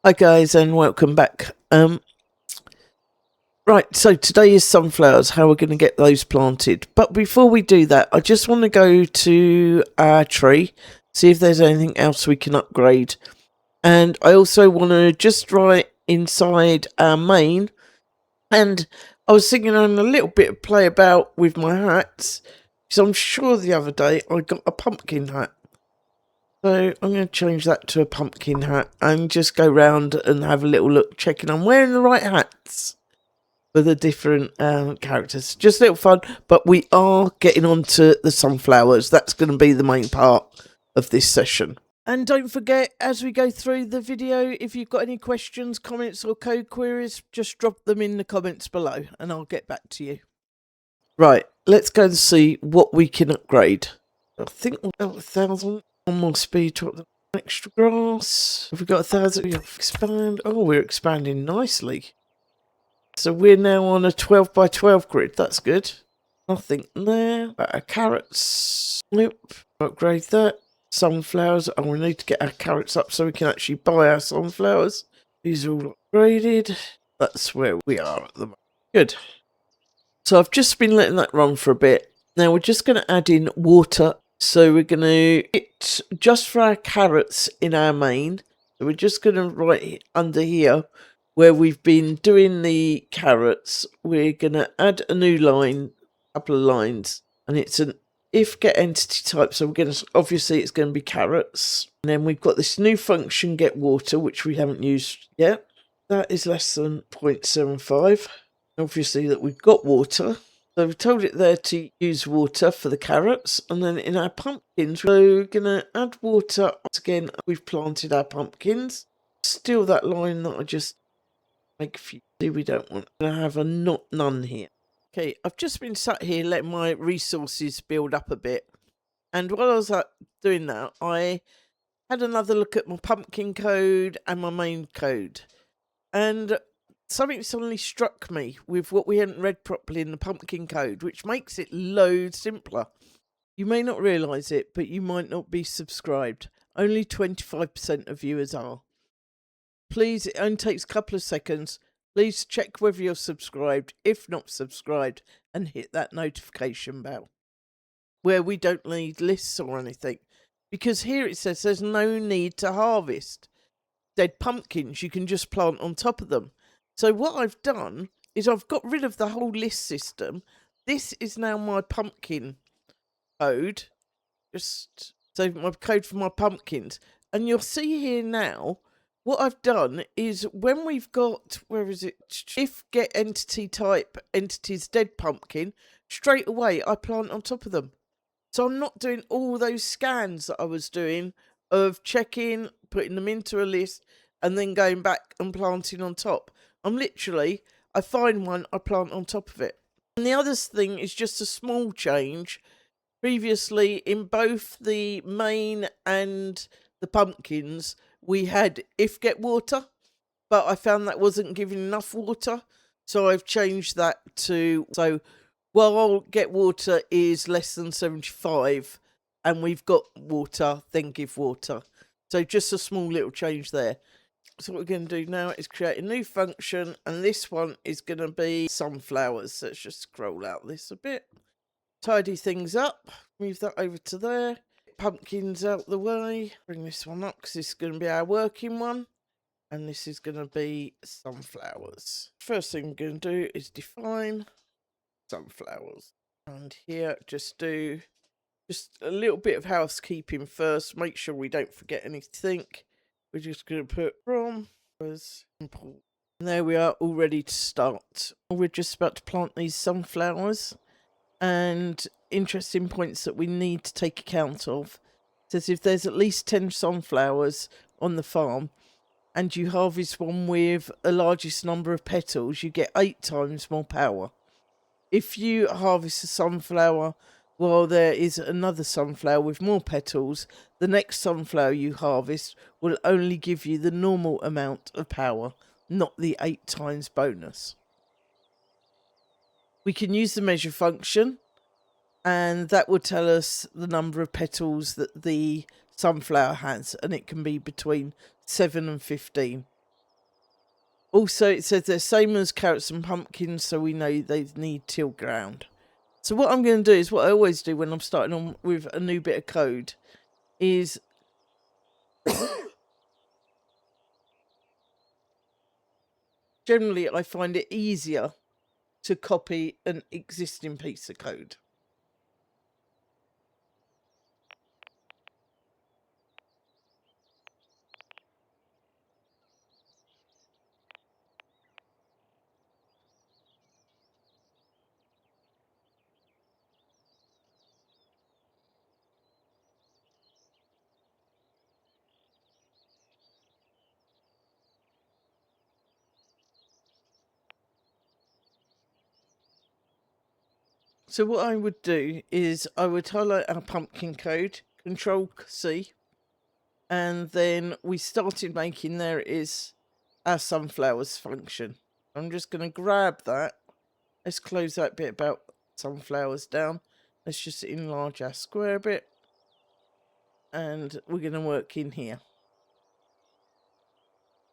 Hi guys and welcome back. Right, so today is sunflowers, how we're going to get those planted. But before we do that, I just want to go to our tree, see if there's anything else we can upgrade. And I also want to just try inside our main. And I was thinking on a little bit of play about with my hats, because I'm sure the other day I got a pumpkin hat. So I'm going to change that to a pumpkin hat and just go round and have a little look, checking I'm wearing the right hats for the different characters. Just a little fun, but we are getting on to the sunflowers. That's going to be the main part of this session. And don't forget, as we go through the video, if you've got any questions, comments or code queries, just drop them in the comments below and I'll get back to you. Right, let's go and see what we can upgrade. I think we've got 1,000. One more speed to the extra grass. Have we got 1,000? We expand. Oh, we're expanding nicely. So we're now on a 12 by 12 grid. That's good. Nothing there. Our carrots. Nope. Upgrade that. Sunflowers. Oh, we need to get our carrots up so we can actually buy our sunflowers. These are all upgraded. That's where we are at the moment. Good. So I've just been letting that run for a bit. Now we're just going to add in water. So we're going to hit just for our carrots in our main. So we're just going to write under here where we've been doing the carrots. We're going to add a new line, a couple of lines, and it's an if get entity type. So we're going to, obviously it's going to be carrots. And then we've got this new function get water, which we haven't used yet. That is less than 0.75. Obviously that we've got water. So we've told it there to use water for the carrots, and then in our pumpkins, we're going to add water. Once again, we've planted our pumpkins. Still that line that I just make for you. We don't want to have a none here. Okay, I've just been sat here letting my resources build up a bit. And while I was doing that, I had another look at my pumpkin code and my main code. And something suddenly struck me with what we hadn't read properly in the pumpkin code, which makes it loads simpler. You may not realise it, but you might not be subscribed. Only 25% of viewers are. Please, it only takes a couple of seconds. Please check whether you're subscribed, if not subscribed, and hit that notification bell, where we don't need lists or anything. Because here it says there's no need to harvest. Dead pumpkins, you can just plant on top of them. So what I've done is I've got rid of the whole list system. This is now my pumpkin code. So my code for my pumpkins. And you'll see here now, what I've done is when we've got, where is it? If get entity type entities dead pumpkin, straight away I plant on top of them. So I'm not doing all those scans that I was doing of checking, putting them into a list, and then going back and planting on top. I'm literally, I find one, I plant on top of it. And the other thing is just a small change. Previously, in both the main and the pumpkins, we had if get water, but I found that wasn't giving enough water. So I've changed that to, so while get water is less than 75 and we've got water, then give water. So just a small little change there. So what we're going to do now is create a new function, and this one is going to be sunflowers. So let's just scroll out this a bit. Tidy things up. Move that over to there. Pumpkins out the way. Bring this one up because this is going to be our working one. And this is going to be sunflowers. First thing we're going to do is define sunflowers. And here just do just a little bit of housekeeping first. Make sure we don't forget anything. We're just going to put from was simple. And there we are, all ready to start. We're just about to plant these sunflowers. And interesting points that we need to take account of. It says if there's at least 10 sunflowers on the farm and you harvest one with the largest number of petals, you get 8 times more power. If you harvest a sunflower while there is another sunflower with more petals, the next sunflower you harvest will only give you the normal amount of power, not the 8 times bonus. We can use the measure function, and that will tell us the number of petals that the sunflower has, and it can be between 7 and 15. Also, it says they're same as carrots and pumpkins, so we know they need till ground. So what I'm going to do is what I always do when I'm starting on with a new bit of code is generally I find it easier to copy an existing piece of code. So what I would do is I would highlight our pumpkin code, Control C, and then we started making, there it is, our sunflowers function. I'm just going to grab that. Let's close that bit about sunflowers down. Let's just enlarge our square a bit. And we're going to work in here.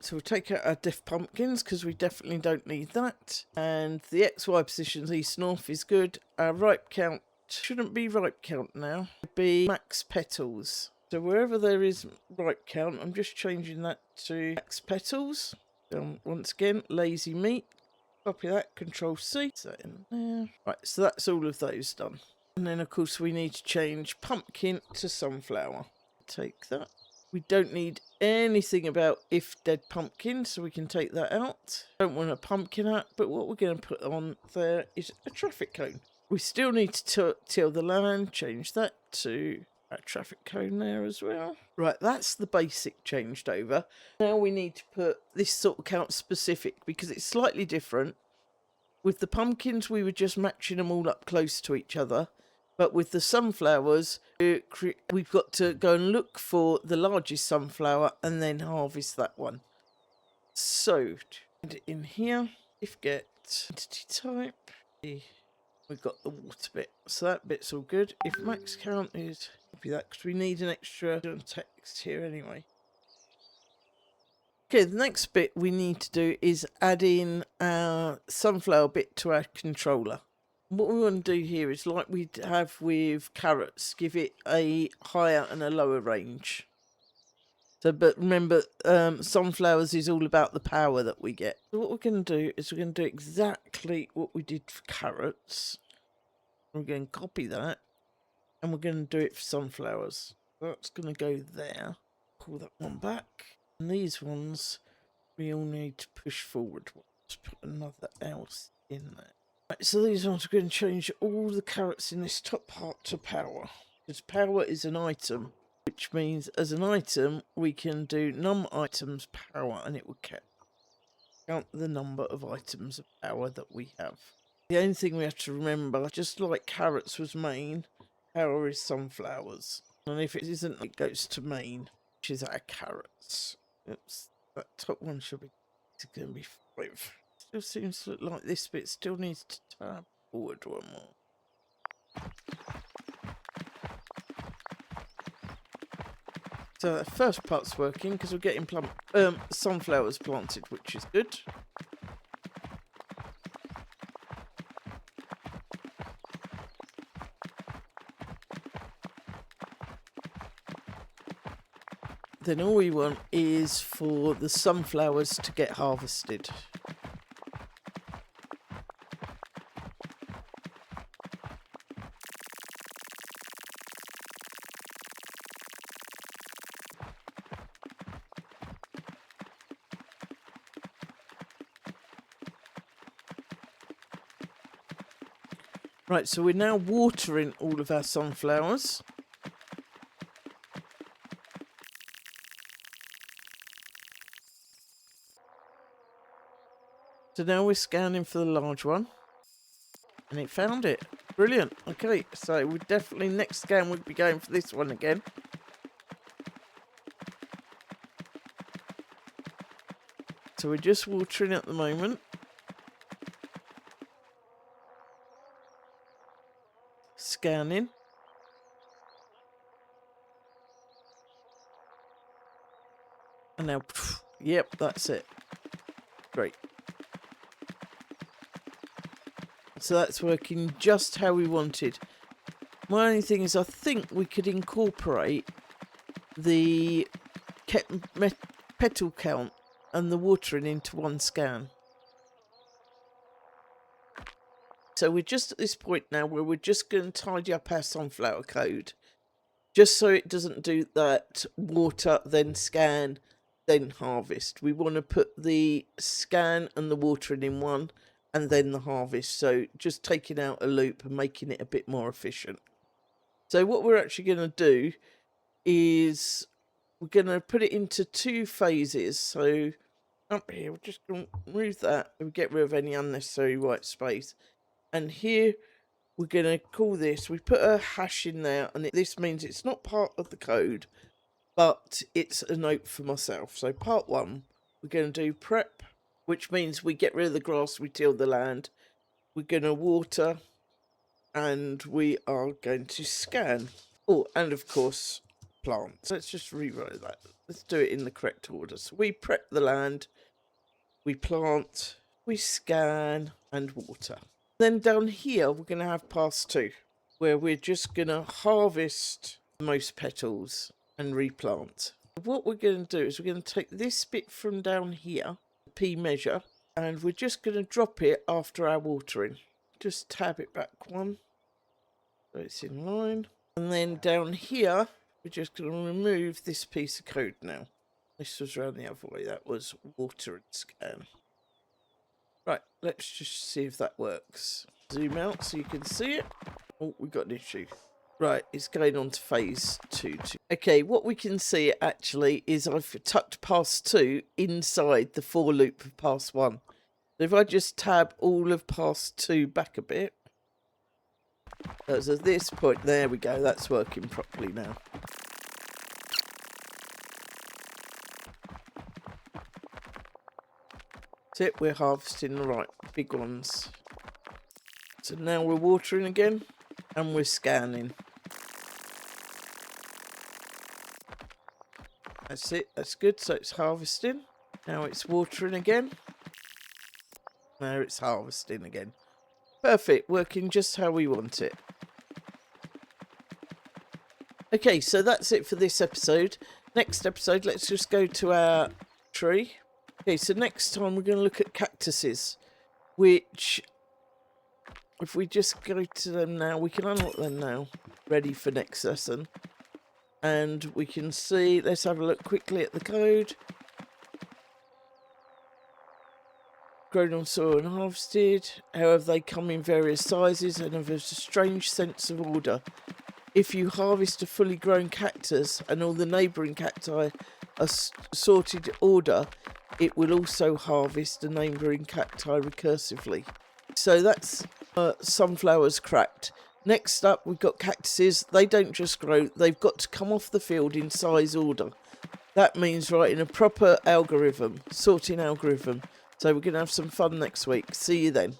So we'll take out our def pumpkins because we definitely don't need that. And the XY positions east north is good. Our ripe count shouldn't be ripe count now. It'd be max petals. So wherever there is ripe count, I'm just changing that to max petals. Once again, lazy meat. Copy that, Control C. Set in there. Right, so that's all of those done. And then of course we need to change pumpkin to sunflower. Take that. We don't need anything about if dead pumpkin, so we can take that out. Don't want a pumpkin out, but what we're going to put on there is a traffic cone. We still need to till the land, change that to a traffic cone there as well. Right, that's the basic changed over. Now we need to put this sort of count specific because it's slightly different. With the pumpkins, we were just matching them all up close to each other. But with the sunflowers, we've got to go and look for the largest sunflower and then harvest that one. So, in here, if get entity type, we've got the water bit. So that bit's all good. If max count is, copy that because we need an extra text here anyway. Okay, the next bit we need to do is add in our sunflower bit to our controller. What we want to do here is like we have with carrots, give it a higher and a lower range. So, but remember, sunflowers is all about the power that we get. So what we're going to do is we're going to do exactly what we did for carrots. We're going to copy that, and we're going to do it for sunflowers. That's going to go there. Pull that one back. And these ones, we all need to push forward. Let's put another else in there. Right, so these ones are going to change all the carrots in this top part to power. Because power is an item, which means as an item, we can do num items power, and it will count the number of items of power that we have. The only thing we have to remember, just like carrots was main, power is sunflowers. And if it isn't, it goes to main, which is our carrots. Oops, that top one should be going to be 5. Still seems to look like this bit still needs to tab forward one more. So the first part's working because we're getting sunflowers planted, which is good. Then all we want is for the sunflowers to get harvested. Right, so we're now watering all of our sunflowers. So now we're scanning for the large one. And it found it. Brilliant. Okay, so we definitely, next scan, we'd be going for this one again. So we're just watering at the moment. Scanning. And now, yep, that's it. Great. So that's working just how we wanted. My only thing is I think we could incorporate the petal count and the watering into one scan. So we're just at this point now where we're just going to tidy up our sunflower code. Just so it doesn't do that water, then scan, then harvest. We want to put the scan and the watering in one, and then the harvest. So just taking out a loop and making it a bit more efficient. So what we're actually going to do is we're going to put it into 2 phases. So up here, we're just going to remove that and get rid of any unnecessary white space. And here, we're going to call this, we put a hash in there, and this means it's not part of the code, but it's a note for myself. So part 1, we're going to do prep, which means we get rid of the grass, we till the land. We're going to water, and we are going to scan. Oh, and of course, plant. So let's just rewrite that. Let's do it in the correct order. So we prep the land, we plant, we scan, and water. Then down here, we're going to have pass 2, where we're just going to harvest most petals and replant. What we're going to do is we're going to take this bit from down here, the P measure, and we're just going to drop it after our watering. Just tab it back 1, so it's in line. And then down here, we're just going to remove this piece of code now. This was around the other way, that was water and scan. Right, let's just see if that works. Zoom out so you can see it. Oh, we got an issue. Right, it's going on to phase 2. Okay, what we can see actually is I've tucked pass 2 inside the for loop of pass 1. So if I just tab all of pass 2 back a bit. So at this point, there we go, that's working properly now. That's it, we're harvesting the right big ones. So now we're watering again, and we're scanning. That's it, that's good, so it's harvesting. Now it's watering again. Now it's harvesting again. Perfect, working just how we want it. Okay, so that's it for this episode. Next episode, let's just go to our tree. Okay, so next time we're going to look at cactuses, which, if we just go to them now, we can unlock them now, ready for next lesson. And we can see, let's have a look quickly at the code. Grown on soil and harvested. However, they come in various sizes and have a strange sense of order. If you harvest a fully grown cactus and all the neighbouring cacti are sorted order, it will also harvest the neighbouring cacti recursively. So that's sunflowers cracked. Next up, we've got cactuses. They don't just grow, they've got to come off the field in size order. That means writing a proper algorithm, sorting algorithm. So we're going to have some fun next week. See you then.